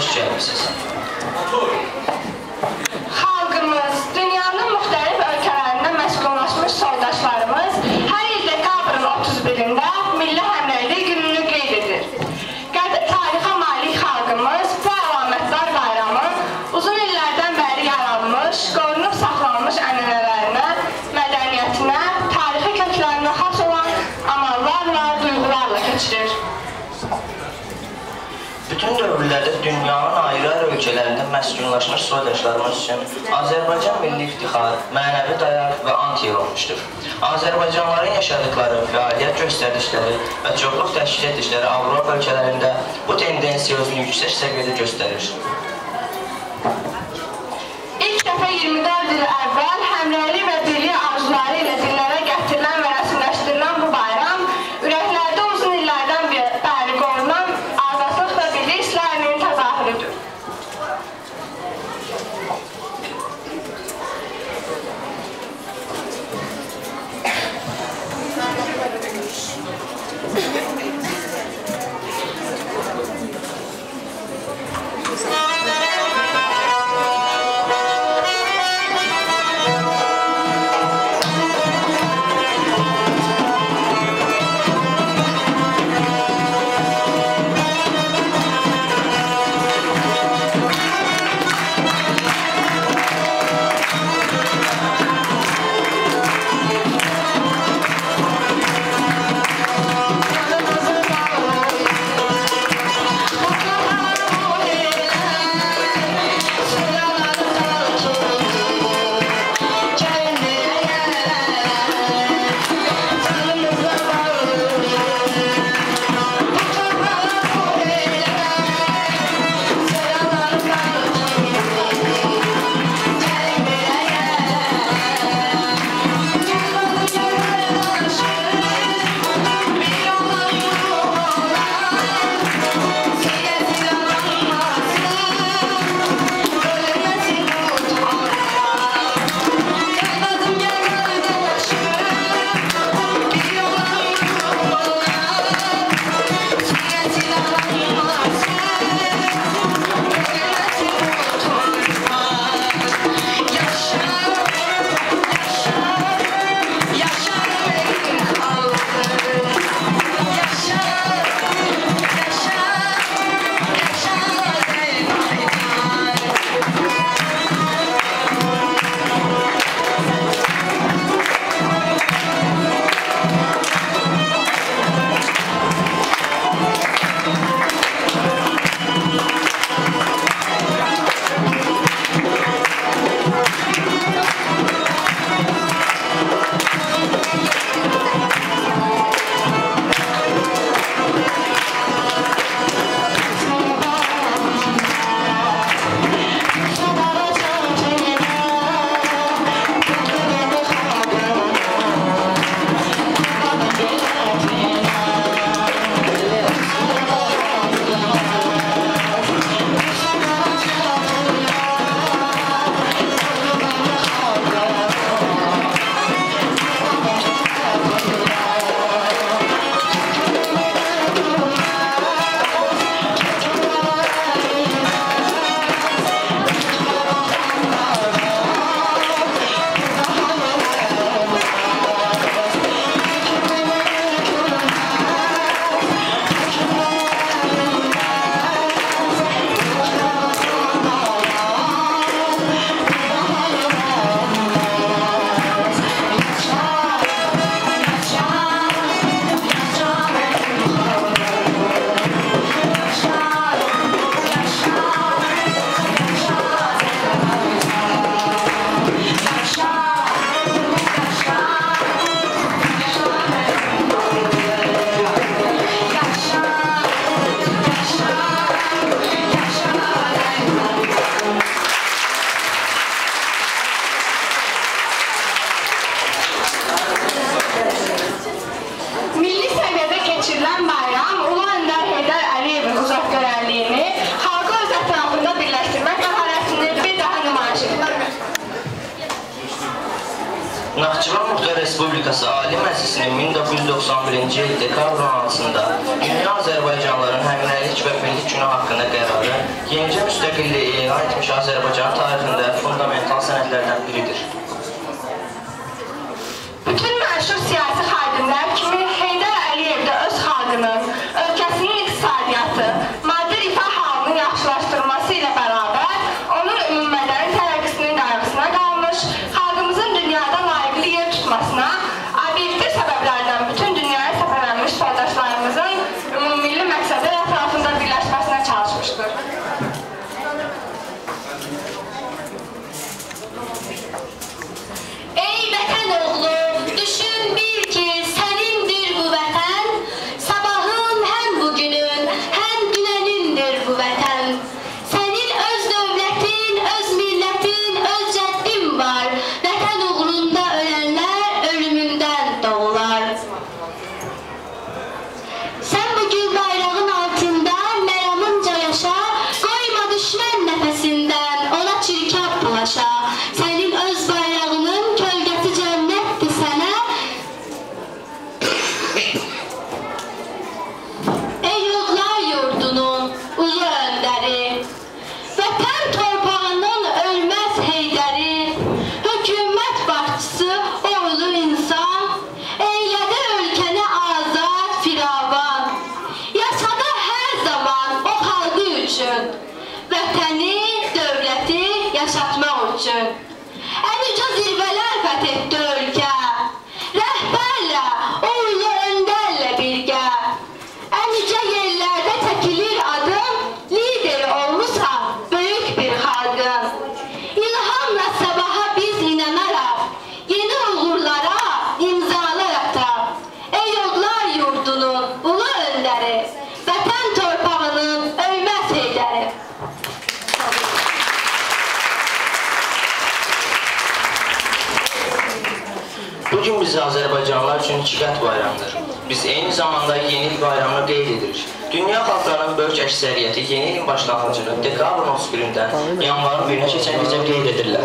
xoş gəlmişsiniz. Xalqımız, dünyanın müxtəlif ölkələrində məskunlaşmış soydaşlarımız hər il dekabrın 31-də Milli Həmrəylik gününü qeyd edir. Qədim tarixə malik xalqımız bu əlamətdar bayramı uzun illərdən bəri yaranmış, qorunub saxlanmış ənənələrinə, mədəniyyətinə, tarixi köklərinə xas olan amallarla, duyğularla keçirir. Bütün dövrlərdə dünyanın ayrı-ayrı ölkələrində məskunlaşmış soydaşlarımız üçün Azərbaycan milli iftixar, mənəvi dayaq və antiyer olmuşdur. Azərbaycanlıların yaşadıkları, fəaliyyət göstərdikləri və çoxluq təşkil etdikləri Avropa ölkələrində bu tendensiya özünü yüksək səviyyədə göstərir. İlk dəfə 24 il əvvəl həmrəylik və birlik arzuları ilə dillərə gətirilən və rəsmiləşdirilən bu bayram ürəklərdə uzun illərdən bəri qorunan azadlıq və birlik hisslərinin təzahürüdür. Naxçıvan Muxtar Respublikası Ali Məclisinin 1991-ci il dekabr 16-sında Dünya Azərbaycanlıların Həmrəylik və Milli Günü haqqında qərarı yenicə müstəqilliyi elan etmiş Azərbaycan tarixində fundamental sənədlərdən biridir. Bütün məşhur siyasi xadimlər kimi Heydər Əliyev də öz xalqının, ölkəsinin iqtisadiyyatı, maddi rifah halının yaxşılaşdırılması ilə bərabər onun ümummədəni tərəqqisinin qayğısına qalmış, xalqımızın dünyada layiqli yer tutmasına, obyektiv səbəblərdən bütün dünyaya səfərlənmiş soydaşlarımızın ümummilli məqsədi ətrafında birləşməsinə çalışmışdır. Ey vətən oğlu, düşün bil ki, sənindir bu vətən, sabahın həm bugünün, həm dünənindir bu vətən. Sənin öz dövlətin, öz millətin, öz cəddin var, vətən uğrunda ölənlər ölümündən doğular. Sən bugün bayrağın altında məramınca yaşa, qoyma düşmən nəfəsindən, ona çirkab bulaşa. Sənin öz bayrağının kölgəsi cənnətdir sənə. Ey yurdlar yurdunun ulu öndəri, vətən torpağının ölməz heydəri, hökumət başçısı o ulu insan, eylədi ölkəni azad firavan, yaşadı hər zaman o xalqı üçün, vətəni, dövləti yaşatmaq üçün. Ən uca zirvələr fəth etdi ölkə, rəhbərlə, o ulu öndərlə birgə. Ən uca yerlərdə çəkilir adım, lideri olmuşsa böyük bir xalqın. İlhamla sabaha biz inanaraq, yeni uğurlara imzalar atar. Ey yurdlar yurdunun ulu öndəri, vətən torpağının ölməz heydəri. Bugün biz Azərbaycanlılar üçün ikiqat bayramdır. Biz eyni zamanda yeni il bayramını qeyd edirik. Dünya xalqlarının böyük əksəriyyəti yeni ilin başlanğıcını dekabrın 31-dən yanvarın 1-nə keçən gecə qeyd edirlər.